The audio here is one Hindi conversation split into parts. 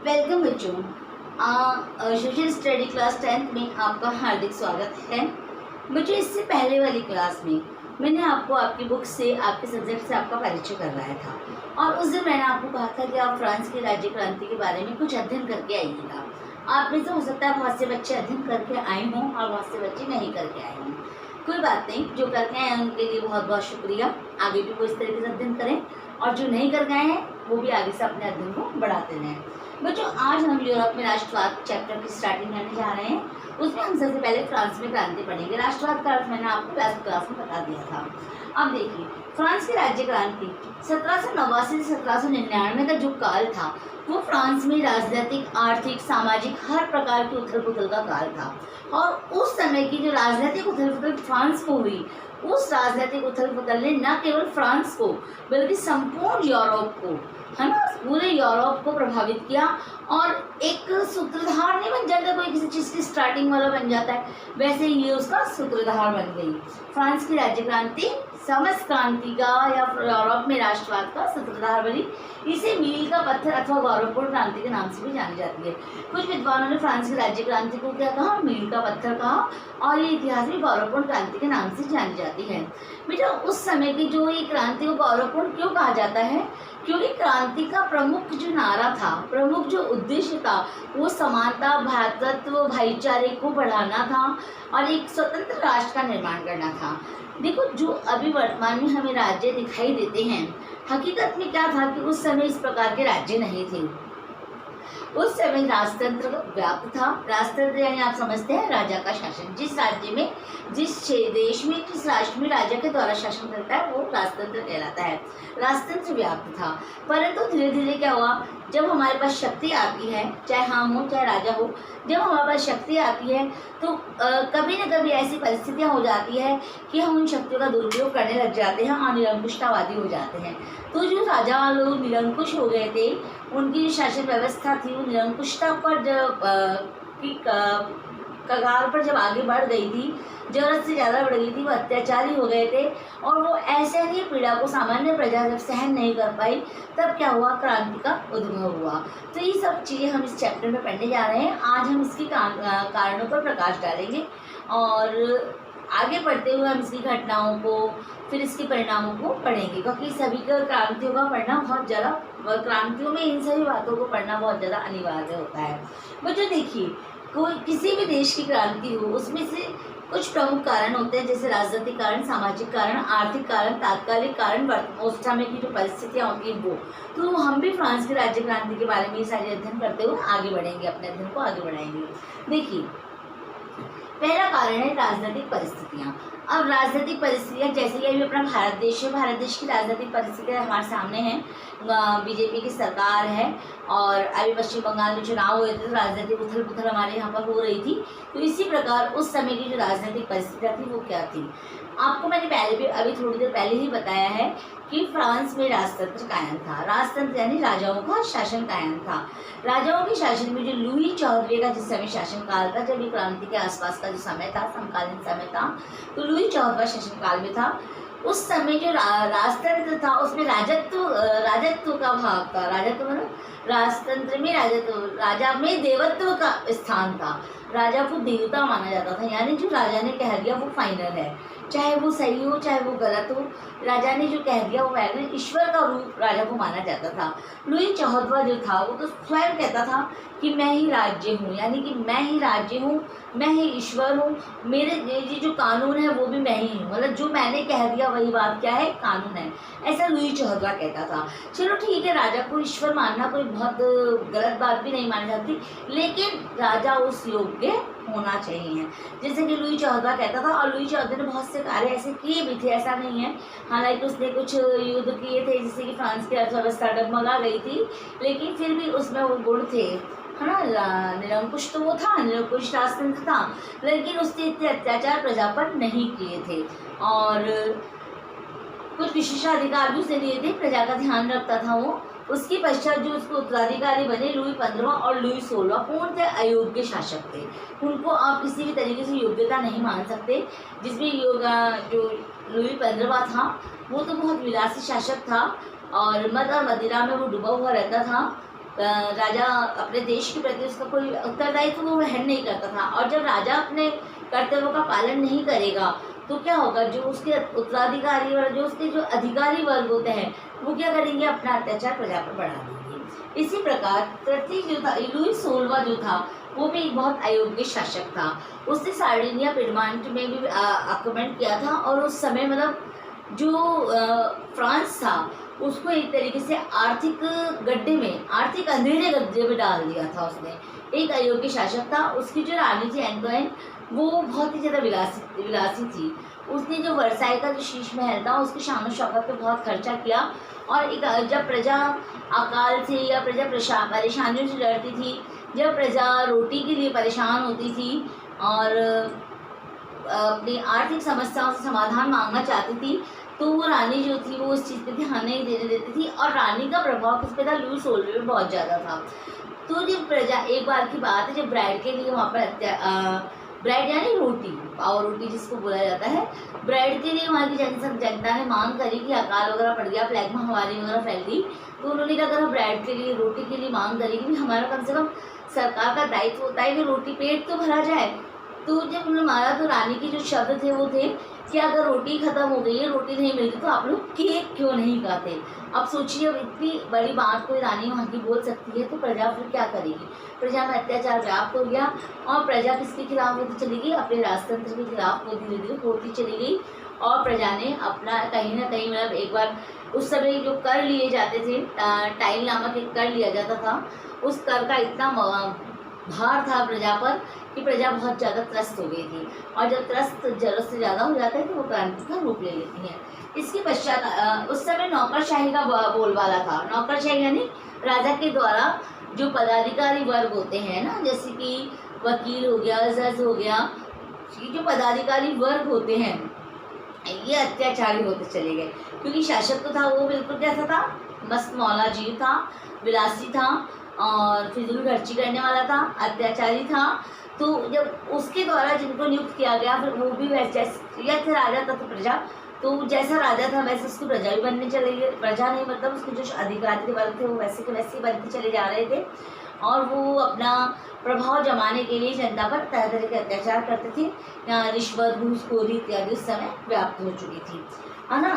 वेलकम बच्चों। सोशल स्टडी क्लास 10th में आपका हार्दिक स्वागत है। बच्चों, इससे पहले वाली क्लास में मैंने आपको आपकी बुक से, आपके सब्जेक्ट से आपका परिचय करवाया था और उस दिन मैंने आपको कहा था कि आप फ्रांस की राज्य क्रांति के बारे में कुछ अध्ययन करके आइएगा। आप में से हो सकता है बहुत से बच्चे अध्ययन करके आए हों और बहुत से बच्चे नहीं करके आए हों। कोई बात नहीं, जो करके आए हैं उनके लिए बहुत बहुत शुक्रिया। आगे भी वो इस तरीके से अध्ययन करें और जो नहीं कर गए हैं वो भी आगे से अपने अध्ययन को बढ़ाते रहें। बच्चों, आज हम यूरोप में राष्ट्रवाद चैप्टर की स्टार्टिंग करने जा रहे हैं। उसमें हम सबसे पहले फ्रांस में क्रांति पढ़ेंगे। राष्ट्रवाद का अर्थ मैंने आपको लास्ट क्लास में बता दिया था। अब देखिए, फ्रांस की राज्य क्रांति 1789 से 1799 का जो काल था वो फ्रांस में राजनीतिक, आर्थिक, सामाजिक हर प्रकार की उथल पुथल का काल था। और उस समय की जो राजनीतिक उथल पुथल फ्रांस को हुई, उस राजनीतिक उथल पुथल ने न केवल फ्रांस को बल्कि संपूर्ण यूरोप को, है ना, पूरे यूरोप को प्रभावित किया। और एक सूत्रधार नहीं बन जाता, कोई किसी चीज़ की स्टार्टिंग वाला बन जाता है, वैसे ये उसका सूत्रधार बन गई। फ्रांस की राज्य क्रांति समस्त क्रांति का या यूरोप में राष्ट्रवाद का सूत्रधार बनी। इसे मील का पत्थर अथवा गौरवपूर्ण क्रांति के नाम से भी जानी जाती है। कुछ विद्वानों ने फ्रांस की राज्य क्रांति को क्या कहा? मील का पत्थर कहा। और ये इतिहास में गौरवपूर्ण क्रांति के नाम से जानी जाती है। बेटा, उस समय की जो ये क्रांति को गौरवपूर्ण क्यों कहा जाता है? क्योंकि क्रांति का प्रमुख जो नारा था, प्रमुख जो उद्देश्य था, वो समानता, भ्रातृत्व, भाईचारे को बढ़ाना था और एक स्वतंत्र राष्ट्र का निर्माण करना था। देखो, जो अभी वर्तमान में हमें राज्य दिखाई देते हैं, हकीकत में क्या था कि उस समय इस प्रकार के राज्य नहीं थे। उस समय राजतंत्र व्याप्त था। राजतंत्र यानी आप समझते हैं राजा का शासन। जिस राज्य में, जिस देश में, जिस राष्ट्र में राजा के द्वारा शासन करता है वो राजतंत्र कहलाता है। राजतंत्र व्याप्त था। परंतु धीरे धीरे क्या हुआ, जब हमारे पास शक्ति आती है, चाहे हम हो चाहे राजा हो, जब हमारे पास शक्ति आती है तो कभी न कभी ऐसी परिस्थितियाँ हो जाती है कि हम उन शक्तियों का दुरुपयोग करने लग जाते हैं और निरंकुशतावादी हो जाते हैं। तो जो राजा लोग निरंकुश हो गए थे, उनकी जो शासन व्यवस्था थी वो निरंकुशता पर कगार पर जब आगे बढ़ गई थी, जरूरत से ज़्यादा बढ़ गई थी, वो अत्याचारी हो गए थे और वो ऐसे ही पीड़ा को सामान्य प्रजा जब सहन नहीं कर पाई, तब क्या हुआ, क्रांति का उद्भव हुआ। तो ये सब चीज़ें हम इस चैप्टर में पढ़ने जा रहे हैं। आज हम इसके कारणों पर प्रकाश डालेंगे और आगे पढ़ते हुए हम इसकी घटनाओं को, फिर इसके परिणामों को पढ़ेंगे, क्योंकि सभी का क्रांतियों का पढ़ना बहुत ज़्यादा, क्रांतियों में इन सभी बातों को पढ़ना बहुत ज़्यादा अनिवार्य होता है। बच्चों देखिए, कोई किसी भी देश की क्रांति हो, उसमें से कुछ प्रमुख कारण होते हैं, जैसे राजनीतिक कारण, सामाजिक कारण, आर्थिक कारण, तात्कालिक कारण, उस समय की जो परिस्थितियाँ होती हैं वो। तो हम भी फ्रांस की राज्य क्रांति के बारे में ये सारे अध्ययन करते हुए आगे बढ़ेंगे, अपने अध्ययन को आगे बढ़ाएंगे। देखिए, पहला कारण है राजनीतिक परिस्थितियाँ। अब राजनीतिक परिस्थितियाँ, जैसे कि अभी अपना भारत देश है, भारत देश की राजनीतिक परिस्थितियाँ हमारे सामने हैं। बीजेपी की सरकार है और अभी पश्चिम बंगाल में चुनाव हुए थे तो राजनीतिक उथल पुथल हमारे यहाँ पर हो रही थी। तो इसी प्रकार उस समय की जो राजनीतिक परिस्थितियाँ थी वो क्या थी, आपको मैंने पहले भी, अभी थोड़ी देर पहले ही बताया है कि फ्रांस में राजतंत्र कायम था। राजतंत्र यानी राजाओं का शासन कायम था। राजाओं के शासन में जो लुई 14वें का जिस समय शासनकाल था, जब ये क्रांति के आसपास का जो समय था, समकालीन समय था, तो लुई 14वां शासनकाल में था। उस समय जो राजतंत्र था उसमें राजत्व का भाग था। राजत्व मतलब राजतंत्र में राजत्व, राजा में देवत्व का स्थान था। राजा को देवता माना जाता था, यानी जो राजा ने कह दिया वो फाइनल है, चाहे वो सही हो चाहे वो गलत हो, राजा ने जो कह दिया वो फाइनल। ईश्वर का रूप राजा को माना जाता था। लुई 14वां जो था वो तो स्वयं कहता था कि मैं ही राज्य हूँ, यानी कि मैं ही राज्य हूँ, मैं ही ईश्वर हूँ, मेरे ये जो कानून है वो भी मैं ही हूँ, मतलब जो मैंने कह दिया वही बात क्या है, कानून है, ऐसा लुई 14वां कहता था। चलो ठीक है, राजा को ईश्वर मानना कोई बहुत गलत बात भी नहीं मानी जाती, लेकिन राजा उस योग्य होना चाहिए, जैसे कि लुई 14वां कहता था। और लुई 14 ने बहुत से कार्य ऐसे किए भी थे, ऐसा नहीं है। हालांकि उसने कुछ युद्ध किए थे, जिससे कि फ्रांस की अर्थव्यवस्था डगमगा गई थी, लेकिन फिर भी उसमें वो गुण थे, है ना। निरंकुश तो वो था, निरंकुश राजतंत्र था, लेकिन उसने इतने अत्याचार प्रजा पर नहीं किए थे और कुछ विशेषाधिकार भी उसने दिए थे, प्रजा का ध्यान रखता था वो। उसके पश्चात जो उसके उत्तराधिकारी बने लुई 15वां और लुई 16वां, पूर्णतः अयोग्य शासक थे। उनको आप किसी भी तरीके से योग्यता नहीं मान सकते। जिसमें जो लुई 15वां था वो तो बहुत विलासी शासक था और मद और मदिरा में वो डूबा हुआ रहता था राजा अपने देश के प्रति उसका कोई उत्तरदायित्व वो वहन नहीं करता था। और जब राजा अपने कर्तव्यों का पालन नहीं करेगा तो क्या होगा, जो उसके उत्तराधिकारी और जो उसके जो अधिकारी वर्ग होते हैं वो क्या करेंगे, अपना अत्याचार प्रजा पर बढ़ा देंगे। इसी प्रकार तृतीय जो था, लुई 16वां जो था, वो भी एक बहुत अयोग्य शासक था। उसने सार्डिनिया पिडमांट में भी आक्रमण किया था और उस समय मतलब जो फ्रांस था उसको एक तरीके से आर्थिक गड्ढे में, आर्थिक अंधेरे गड्ढे में डाल दिया था उसने। एक अयोग्य शासक था। उसकी जो रानी थी एंटोइन, वो बहुत ही ज़्यादा विलासी थी। उसने जो वर्साई का जो शीश महल था उसकी शान शौकत पे बहुत खर्चा किया। और एक जब प्रजा अकाल से या प्रजा परेशानियों से डरती थी, जब प्रजा रोटी के लिए परेशान होती थी और अपनी आर्थिक समस्याओं से समाधान मांगना चाहती थी, तो वो रानी जो थी वो उस चीज़ पे ध्यान नहीं देने देती थी। और रानी का प्रभाव किस पे था, लुई 16वें में बहुत ज़्यादा था। तो जब प्रजा, एक बार की बात है जब ब्राइड के लिए वहाँ पर ब्राइड यानी रोटी, पाव रोटी जिसको बोला जाता है, ब्राइड के लिए वहाँ की जनता ने मांग करी कि अकाल वगैरह पड़ गया, प्लेग महामारी वगैरह फैल गई, तो उन्होंने क्या करा, ब्राइड के लिए रोटी के लिए मांग करी कि हमारा कम से कम सरकार का दायित्व होता है कि रोटी पेट तो भरा जाए। तो जब उन्होंने मारा तो रानी के जो शब्द थे वो थे कि अगर रोटी खत्म हो गई है, रोटी नहीं मिलती, तो आप लोग केक क्यों नहीं खाते। अब सोचिए, अब इतनी बड़ी बात कोई रानी वहाँ की बोल सकती है तो प्रजा फिर क्या करेगी। प्रजा में अत्याचार व्याप्त हो गया और प्रजा किसके खिलाफ होती चली गई, अपने राजतंत्र के खिलाफ वो धीरे धीरे होती चली गई। और प्रजा ने अपना कहीं ना कहीं मतलब एक बार उस समय जो कर लिए जाते थे, टाइल नामक एक कर लिया जाता था, उस कर का इतना भार था प्रजा पर कि प्रजा बहुत ज़्यादा त्रस्त हो गई थी। और जब त्रस्त ज़रूरत से ज़्यादा हो जाता है तो वो क्रांति का रूप ले लेती हैं। इसके पश्चात उस समय नौकरशाही का बोलबाला था। नौकरशाही यानी राजा के द्वारा जो पदाधिकारी वर्ग होते हैं ना, जैसे कि वकील हो गया, जज हो गया, ये जो पदाधिकारी वर्ग होते हैं ये अत्याचारी होते चले गए। क्योंकि शासक तो था वो बिल्कुल कैसा था, मस्त मौला जीव था, विलासी था और फिजूल खर्ची करने वाला था, अत्याचारी था। तो जब उसके द्वारा जिनको नियुक्त किया गया फिर वो भी वैसे जैसे राजा था तो प्रजा, तो जैसा राजा था वैसे उसकी प्रजा भी बनने चले गए। प्रजा नहीं मतलब उसके जो अधिकारी वर्ग थे वो वैसे के वैसे बनते चले जा रहे थे और वो अपना प्रभाव जमाने के लिए जनता पर तरह तरह के अत्याचार करते थे। यहाँ रिश्वत, घूसखोरी इत्यादि उस समय व्याप्त हो चुकी थी, है ना।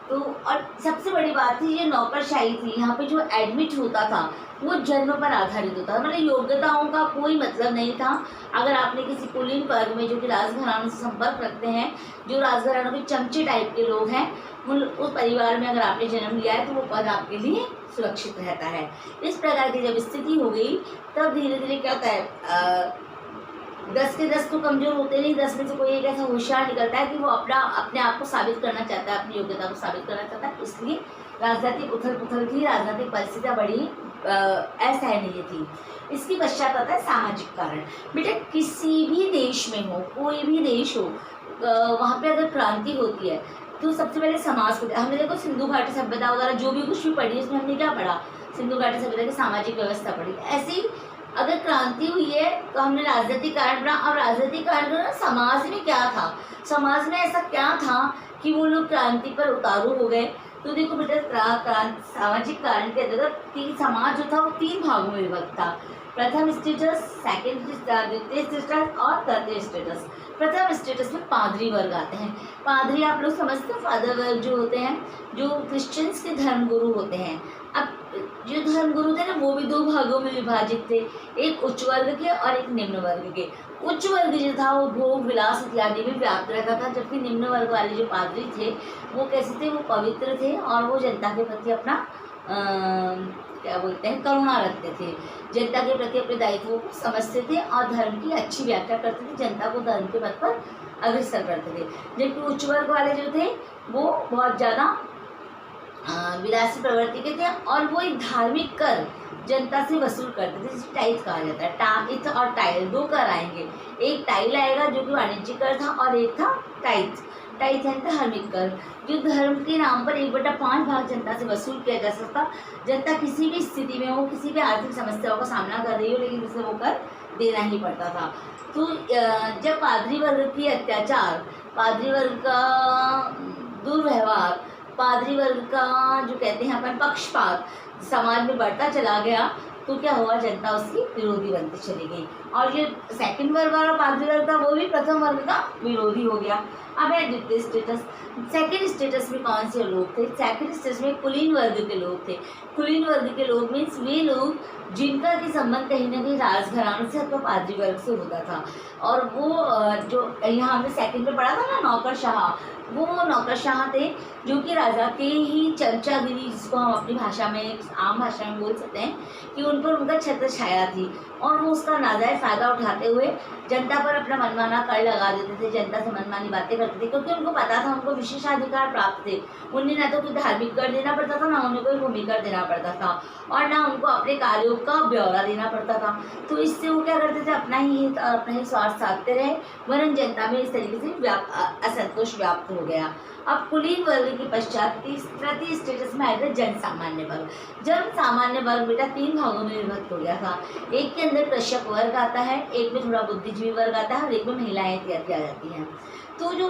तो और सबसे बड़ी बात थी ये नौकरशाही थी। यहाँ पे जो एडमिट होता था वो जन्म पर आधारित होता था, मतलब योग्यताओं का कोई मतलब नहीं था। अगर आपने किसी कुलीन वर्ग में जो कि राजघरानों से संपर्क रखते हैं, जो राजघरानों के चमचे टाइप के लोग हैं, उस परिवार में अगर आपने जन्म लिया है तो वो पद आपके लिए सुरक्षित रहता है। इस प्रकार की जब स्थिति हो गई तब धीरे धीरे क्या होता है, 10 के 10 तो कमजोर होते नहीं, 10 में से कोई एक ऐसा होशियार निकलता है कि वो अपने आप को साबित करना चाहता है, अपनी योग्यता को साबित करना चाहता है। इसलिए राजनीतिक उथल पुथल थी, राजनीतिक परिस्थितियाँ बड़ी असहनीय थी। इसके पश्चात आता है सामाजिक कारण। बेटा किसी भी देश में हो, कोई भी देश हो, वहाँ पे अगर क्रांति होती है तो सबसे पहले समाज को, हमने देखो सिंधु घाटी सभ्यता वगैरह जो भी कुछ भी पढ़ी उसमें हमने क्या पढ़ा, सिंधु घाटी सभ्यता की सामाजिक व्यवस्था पढ़ी। ऐसे ही अगर क्रांति हुई है तो हमने राजनीतिक कारण पढ़ा। और राजनीतिक कारण ना समाज में क्या था, समाज में ऐसा क्या था कि वो लोग क्रांति पर उतारू हो गए। तो देखो बेटा सामाजिक कारण के अंतर्गत समाज जो था वो 3 भागों में विभक्त था। प्रथम स्टेटस, सेकंड द्वितीय स्टेटस और तृतीय स्टेटस। प्रथम स्टेटस में पादरी वर्ग आते हैं। पादरी आप लोग समझते हो, फादर वर्ग जो होते हैं, जो क्रिश्चियंस के धर्मगुरु होते हैं। अब जो धर्मगुरु थे ना वो भी 2 भागों में विभाजित थे, एक उच्च वर्ग के और एक निम्न वर्ग के। उच्च वर्ग जो था वो भोग विलास इत्यादि में व्याप्त रहता था, जबकि निम्न वर्ग वाले जो पादरी थे वो कैसे थे, वो पवित्र थे और वो जनता के प्रति अपना क्या बोलते हैं, करुणा रखते थे, जनता के प्रति अपने दायित्वों को समझते थे और धर्म की अच्छी व्याख्या करते थे, जनता को धर्म के पथ पर अग्रसर करते थे। जबकि उच्च वर्ग वाले जो थे वो बहुत ज़्यादा विलासी प्रवृत्ति के थे और वो एक धार्मिक कर जनता से वसूल करते थे, जिसे टाइल कहा जाता है। टाइल और टाइल 2 कर आएंगे, एक टाइल आएगा जो कि वाणिज्यिक कर था और एक था टाइल यानी धार्मिक कर, जो धर्म के नाम पर 1/5 भाग जनता से वसूल किया जा सकता। जनता किसी भी स्थिति में हो, किसी भी आर्थिक समस्याओं का सामना कर रही हो, लेकिन उसे वो कर देना ही पड़ता था। तो जब पादरी वर्ग की अत्याचार, पादरी वर्ग का दुर्व्यवहार, पादरी वर्ग का जो कहते हैं अपन पक्षपात समाज में बढ़ता चला गया, तो क्या हुआ, जनता उसकी विरोधी बनती चली गई और जो सेकंड वर्ग वाला पादरी वर्ग था वो भी प्रथम वर्ग का विरोधी हो गया। अब है द्वितीय स्टेटस। सेकंड स्टेटस में कौन से लोग थे? सेकंड स्टेटस में कुलीन वर्ग के लोग थे। कुलीन वर्ग के लोग मीन्स वे लोग जिनका कि संबंध कहीं ना कहीं राजघरानों से अथवा पादरी वर्ग से होता था। और वो जो यहाँ हमने सेकंड में पढ़ा था ना, नौकरशाह, वो नौकरशाह थे जो कि राजा के ही चमचागिरी, जिसको हम अपनी भाषा में, आम भाषा में बोल सकते हैं कि उन पर उनका छत्र छाया थी और वो उसका नाजायज़ फ़ायदा उठाते हुए जनता पर अपना मनमाना कर लगा देते थे, जनता से मनमानी बातें करते थे, क्योंकि उनको पता था उनको विशेषाधिकार प्राप्त थे। उन्हें ना तो कोई धार्मिक कर देना पड़ता था, ना उन्हें कोई भूमि कर देना पड़ता था और ना उनको अपने कार्यों का ब्यौरा देना पड़ता था। तो इससे वो क्या करते थे, अपना ही हित और अपना ही स्वार्थ साधते रहे, वरन जनता में इस तरीके से असंतोष व्याप्त हो गया। अब कुलीन वर्ग के पश्चात तृतीय स्टेटस में आएगा जन सामान्य वर्ग। जन सामान्य वर्ग बेटा 3 भागों में विभक्त हो गया था। एक के अंदर कृषक वर्ग आता है, एक में थोड़ा बुद्धिजीवी वर्ग आता है और एक में महिलाएं इत्यादि आ जाती हैं। तो जो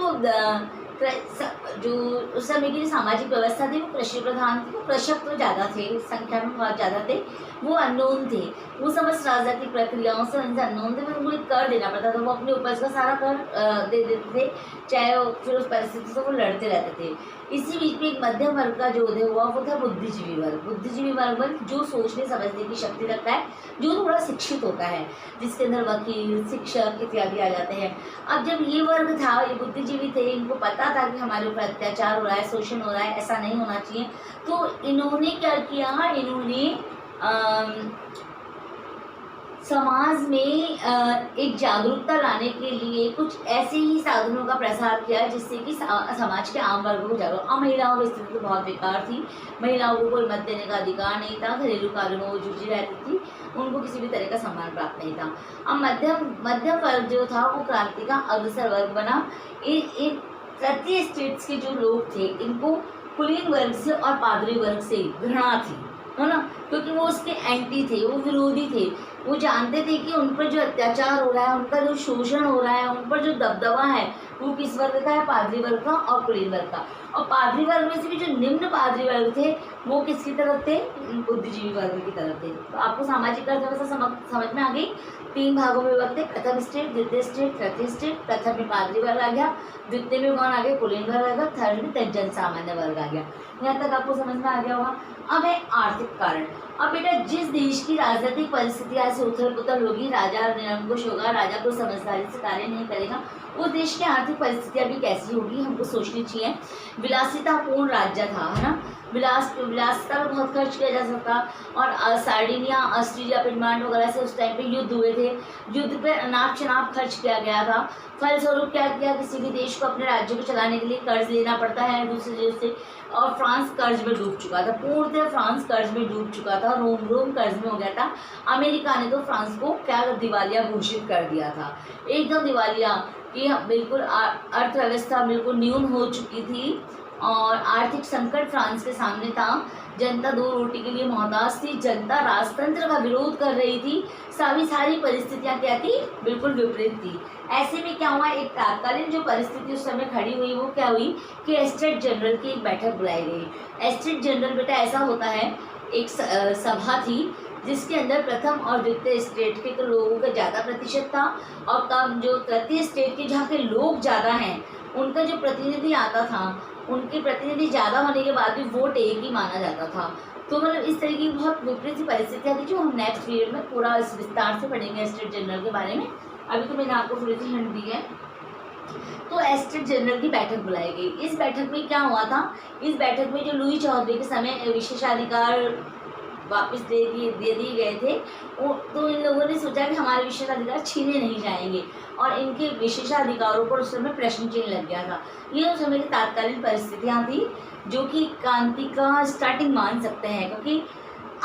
उस समय की जो सामाजिक व्यवस्था थी वो कृषि प्रधान थी। वो कृषक तो ज़्यादा थे, संख्या में बहुत ज़्यादा थे, वो अननोन थे, वो समस्त राजनीतिक प्रक्रियाओं से उनसे अननोन थे, उनको एक कर देना पड़ता था, वो अपनी उपज का सारा कर दे देते थे, चाहे वो फिर उस परिस्थिति से वो लड़ते रहते थे। इसी बीच में एक मध्यम वर्ग का जो उदय हुआ वो था बुद्धिजीवी वर्ग। बुद्धिजीवी वर्ग जो सोचने समझने की शक्ति रखता है, जो थोड़ा शिक्षित होता है, जिसके अंदर वकील, शिक्षक इत्यादि आ जाते हैं। अब जब ये वर्ग था, ये बुद्धिजीवी थे, इनको पता था कि हमारे ऊपर अत्याचार हो रहा है, शोषण हो रहा है, ऐसा नहीं होना चाहिए, तो इन्होंने क्या किया, इन्होंने समाज में एक जागरूकता लाने के लिए कुछ ऐसे ही साधनों का प्रसार किया जिससे कि समाज के आम वर्गों को जागरूक। महिलाओं की स्थिति तो बहुत बेकार थी, महिलाओं को कोई मत देने का अधिकार नहीं था, घरेलू कार्यों में वो जुटी रहती थी, उनको किसी भी तरह का सम्मान प्राप्त नहीं था। अब मध्यम वर्ग जो था वो क्रांति का अग्रसर वर्ग बना। इन तृतीय स्टेट्स के जो लोग थे, इनको कुलीन वर्ग से और पादरी वर्ग से घृणा थी, है ना, क्योंकि वो उसके एंटी थे, वो विरोधी थे। वो जानते थे कि उन पर जो अत्याचार हो रहा है, उनका जो शोषण हो रहा है, उन पर जो दबदबा है, वो किस वर्ग का है, पादरी वर्ग का और कुलीन वर्ग का। और पादरी वर्ग में से भी जो निम्न पादरी वर्ग थे वो किसकी तरफ थे, बुद्धिजीवी वर्ग की तरफ थे। तो आपको सामाजिक अर्थव्यवस्था समझ में आ गई। 3 भागों में विभक्त है, प्रथम स्टेट, द्वितीय स्टेट, तृतीय स्टेट। प्रथम में पादरी वर्ग आ गया, द्वितीय में कौन आ गया, कुलीन वर्ग आ गया, थर्ड में जन सामान्य वर्ग आ गया। यहाँ तक आपको समझ में आ गया होगा। अब है आर्थिक कारण। अब बेटा जिस देश की राजनीतिक परिस्थितियाँ से उथल पुथल होगी, राजा निरंकुश होगा, राजा को समझदारी से कार्य नहीं करेगा, उस देश की आर्थिक परिस्थितियाँ भी कैसी होगी हमको सोचनी चाहिए। विलासितापूर्ण राज्य था, है ना, विलासिता में बहुत खर्च किया जा सकता। और सार्डिनिया, ऑस्ट्रेलिया, फिनलैंड वगैरह से उस टाइम पे युद्ध हुए थे, युद्ध पे अनाप शनाप खर्च किया गया था। फलस्वरूप क्या किया, किसी भी देश को अपने राज्य को चलाने के लिए कर्ज लेना पड़ता है दूसरे देश से। और फ्रांस कर्ज में डूब चुका था, पूर्णतः फ्रांस कर्ज में डूब चुका था, रोम कर्ज में हो गया था। अमेरिका ने तो फ्रांस को क्या दिवालिया घोषित कर दिया था, एकदम दिवालिया, कि बिल्कुल अर्थव्यवस्था बिल्कुल न्यून हो चुकी थी और आर्थिक संकट फ्रांस के सामने था। जनता 2 रोटी के लिए मोहताज थी, जनता राजतंत्र का विरोध कर रही थी। सारी परिस्थितियाँ क्या थी, बिल्कुल विपरीत थी। ऐसे में क्या हुआ, एक तात्कालीन जो परिस्थिति उस समय खड़ी हुई वो क्या हुई कि एस्टेट जनरल की एक बैठक बुलाई गई। एस्टेट जनरल बेटा ऐसा होता है, एक सभा थी जिसके अंदर प्रथम और द्वितीय स्टेट के तो लोगों का ज़्यादा प्रतिशत था और कम जो तृतीय स्टेट के जहाँ के लोग ज़्यादा हैं उनका जो प्रतिनिधि आता था, उनके प्रतिनिधि ज़्यादा होने के बाद भी वोट एक ही माना जाता था। तो मतलब इस तरह की बहुत विपरीत सी परिस्थितियाँ थी जो हम नेक्स्ट पीरियड में पूरा विस्तार से पढ़ेंगे एस्टेट जनरल के बारे में। अभी तो मैंने आपको थोड़ी सी हिंट दी है। तो एस्टेट जनरल की बैठक बुलाई गई। इस बैठक में क्या हुआ था, इस बैठक में जो लुई 14वें के समय विशेषाधिकार वापस दे दिए गए थे, तो इन लोगों ने सोचा कि हमारे विशेषाधिकार छीने नहीं जाएंगे और इनके विशेषाधिकारों पर उस समय प्रश्न चिन्ह लग गया था। ये उस समय की तात्कालीन परिस्थितियाँ थी जो कि क्रांति का स्टार्टिंग मान सकते हैं, क्योंकि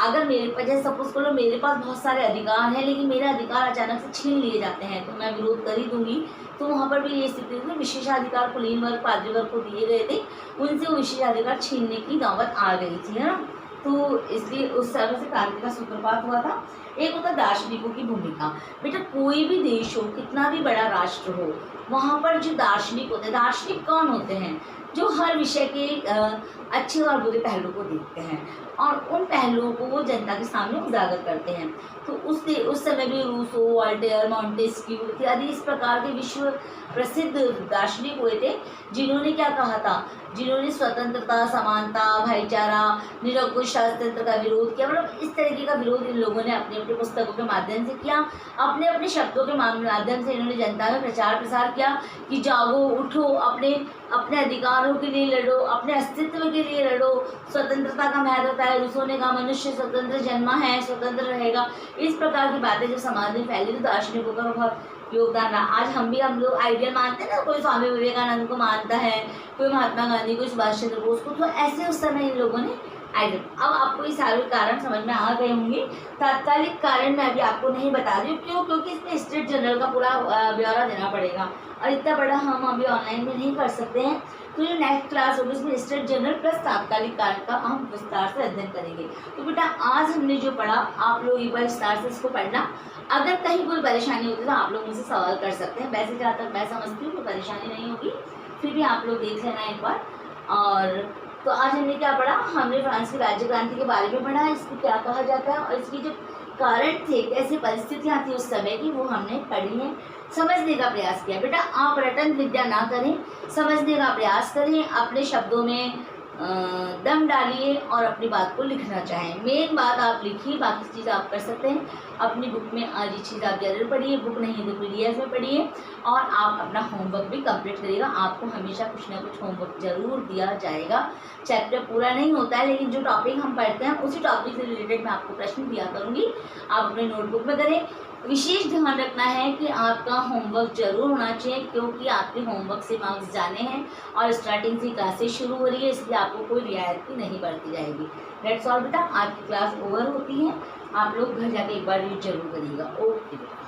अगर मेरे पास, जैसे सपोज करो मेरे पास बहुत सारे अधिकार हैं लेकिन मेरे अधिकार अचानक से छीन लिए जाते हैं तो मैं विरोध कर ही दूंगी। तो वहाँ पर भी ये स्थिति थी, विशेषाधिकार कुलीन वर्ग, पादरी वर्ग को दिए गए थे, उनसे वो विशेषाधिकार छीनने की नौबत आ गई थी, है ना। तो इसलिए उस तरह से क्रांति का सूत्रपात हुआ था। एक होता है दार्शनिकों की भूमिका। बेटा कोई भी देश हो, कितना भी बड़ा राष्ट्र हो, वहाँ पर जो दार्शनिक होते हैं, दार्शनिक कौन होते हैं? जो हर विषय के अच्छे और बुरे पहलू को देखते हैं और उन पहलुओं को वो जनता के सामने उजागर करते हैं। तो उस समय भी रूसो, वॉल्टेयर, मॉन्टेस्क्यू इत्यादि इस प्रकार के विश्व प्रसिद्ध दार्शनिक हुए थे, जिन्होंने क्या कहा था, जिन्होंने स्वतंत्रता, समानता, भाईचारा, निरंकुश शासनतंत्र का विरोध किया। मतलब इस तरीके का विरोध इन लोगों ने अपनी अपनी पुस्तकों के माध्यम से किया, अपने अपने शब्दों के माध्यम से इन्होंने जनता में प्रचार प्रसार किया कि जागो, उठो, अपने अपने अधिकारों के लिए लड़ो, अपने अस्तित्व के लिए लड़ो, स्वतंत्रता का महत्व है। रूसो ने कहा मनुष्य स्वतंत्र जन्मा है, स्वतंत्र रहेगा। इस प्रकार की बातें जब समाज में फैली तो दार्शनिकों का बहुत योगदान रहा। आज हम लोग आइडियल मानते हैं ना, कोई स्वामी विवेकानंद को मानता है, कोई महात्मा गांधी, कोई सुभाष चंद्र बोस को, तो ऐसे उस समय इन लोगों ने आइडियल। अब आपको ये सारे कारण समझ में आ गए होंगे। तात्कालिक कारण मैं अभी आपको नहीं बता रही हूँ, क्यों? क्योंकि इसमें स्टेट जनरल का पूरा ब्यौरा देना पड़ेगा और इतना बड़ा हम अभी ऑनलाइन में नहीं कर सकते हैं। तो जो नेक्स्ट क्लास होगी उसमें स्टेट जनरल प्लस तात्कालिक कारण का हम विस्तार से अध्ययन करेंगे। तो बेटा आज हमने जो पढ़ा, आप लोग एक बार विस्तार से इसको पढ़ना। अगर कहीं कोई परेशानी होती है तो आप लोग मुझसे सवाल कर सकते हैं। वैसे जहाँ तक मैं समझती हूँ कोई परेशानी नहीं होगी, फिर भी आप लोग देख लेना एक बार। और तो आज हमने क्या पढ़ा, हमने फ्रांस की राज्य क्रांति के बारे में पढ़ा, इसको क्या कहा जाता है और इसकी जो कारण थे, कैसी परिस्थितियाँ थी उस समय की, वो हमने पढ़ी है, समझने का प्रयास किया। बेटा आप रटन विद्या ना करें, समझने का प्रयास करें, अपने शब्दों में दम डालिए और अपनी बात को लिखना चाहें। मेन बात आप लिखिए, बाकी चीज़ आप कर सकते हैं। अपनी बुक में आज ये चीज़ आप जरूर पढ़िए, बुक नहीं तो PDF में पढ़िए और आप अपना होमवर्क भी कंप्लीट करिएगा। आपको हमेशा कुछ ना कुछ होमवर्क जरूर दिया जाएगा। चैप्टर पूरा नहीं होता है, लेकिन जो टॉपिक हम पढ़ते हैं उसी टॉपिक से रिलेटेड मैं आपको प्रश्न दिया करूँगी, आप अपने नोटबुक में करें। विशेष ध्यान रखना है कि आपका होमवर्क जरूर होना चाहिए, क्योंकि आपके होमवर्क से मार्क्स जाने हैं और स्टार्टिंग से क्लासेस शुरू हो रही है, इसलिए आपको कोई रियायत नहीं बरती जाएगी। दैट्स ऑल बेटा, आज की क्लास ओवर होती है। आप लोग घर जाके एक बार रीड जरूर करिएगा। ओके बेटा।